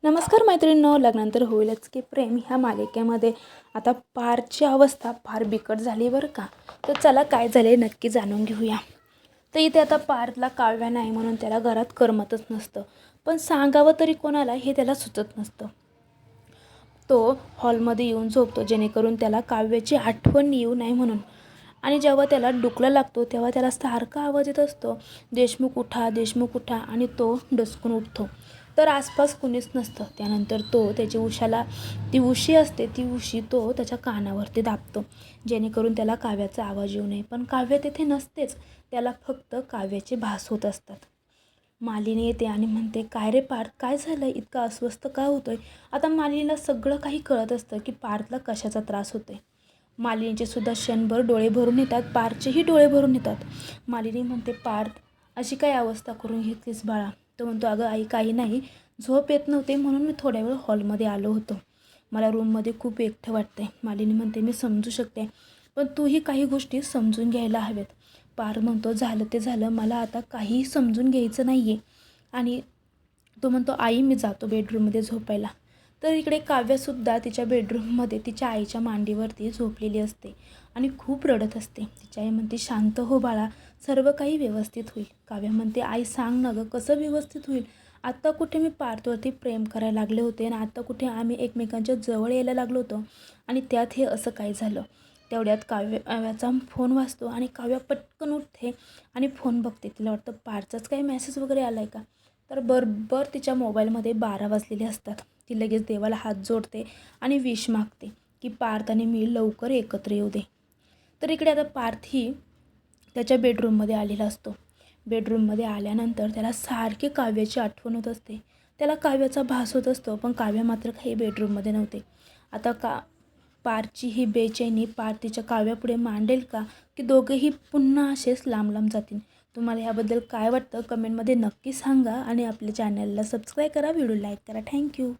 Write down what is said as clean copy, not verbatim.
नमस्कार मैत्रिणींनो, लग्नानंतर होईलच की प्रेम ह्या मालिकेमध्ये आता पारची अवस्था फार बिकट झाली बरं का. तर चला काय झाले नक्की जाणून घेऊया. तर इथे आता पारला काव्य नाही म्हणून त्याला घरात करमतच नसतं, पण सांगावं तरी कोणाला हे त्याला सुचत नसतं. तो हॉलमध्ये येऊन झोपतो जेणेकरून त्याला काव्याची आठवण येऊ नये म्हणून. आणि जेव्हा त्याला डुकलं लागतो तेव्हा त्याला सारखा आवाज येत असतो, देशमुख उठा, देशमुख उठा, आणि तो डचकून उठतो. तर आसपास कुणीच नसतं. त्यानंतर तो त्याची ती उशी असते, ती उशी तो त्याच्या कानावरती दाबतो जेणेकरून त्याला काव्याचा आवाज येऊ नये. पण काव्य तिथे नसतेच, त्याला फक्त काव्याचे भास होत असतात. मालिनी येते आणि म्हणते, काय रे पार्थ, काय झालं, इतका अस्वस्थ का होतोय. आता मालिनीला सगळं काही कळत असतं की पार्थला कशाचा त्रास होतोय. मालिनीचे सुद्धा क्षणभर डोळे भरून येतात, पार्थचेही डोळे भरून येतात. मालिनी म्हणते, पार्थ अशी काय अवस्था करून घेतलीस बाळा. तो म्हणतो, अगं आई काही नाही, झोप येत नव्हते म्हणून मी थोड्या वेळ हॉलमध्ये आलो होतो, मला रूममध्ये खूप एकटं वाटतंय. मालिनी म्हणते, मी समजू शकते, पण तूही काही गोष्टी समजून घ्यायला हव्यात. पार्थ म्हणतो, झालं ते झालं, मला आता काहीही समजून घ्यायचं नाही आहे. आणि तो म्हणतो, आई मी जातो बेडरूममध्ये झोपायला. तर इकडे काव्यसुद्धा तिच्या बेडरूममध्ये तिच्या आईच्या मांडीवरती झोपलेली असते आणि खूप रडत असते. तिची आई म्हणते, शांत हो बाळा, सर्व काही व्यवस्थित होईल. काव्य म्हणते, आई सांग ना गं, कसं व्यवस्थित होईल. आत्ता कुठे मी पार्थवरती प्रेम करायला लागले होते आणि आत्ता कुठे आम्ही एकमेकांच्या जवळ यायला लागलो होतो आणि त्यात हे असं काय झालं. तेवढ्यात काव्याचा फोन वाजतो आणि काव्य पटकन उठते आणि फोन बघते. तिला वाटतं पार्थचाच काही मेसेज वगैरे आला आहे का. तर बरोबर तिच्या मोबाईलमध्ये 12 वाजलेले असतात. ती लगेच देवाला हात जोडते आणि विश मागते की पार्थ आणि मी लवकर एकत्र येऊ दे. तर इकडे आता पार्थही त्याच्या बेडरूममध्ये आलेला असतो. बेडरूममध्ये आल्यानंतर त्याला सारखी काव्याची आठवण होत असते. त्याला काव्याचा भास होत असतो, पण काव्य मात्र काही बेडरूममध्ये नव्हते. आता पार्थची ही बेचैनी पार्थ तिच्या काव्यापुढे मांडेल का, की दोघेही पुन्हा असेच लांब लांब जातील. तुम्हाला ह्याबद्दल काय वाटतं कमेंटमध्ये नक्की सांगा आणि आपल्या चॅनलला सबस्क्राईब करा, व्हिडिओ लाईक करा. थँक्यू.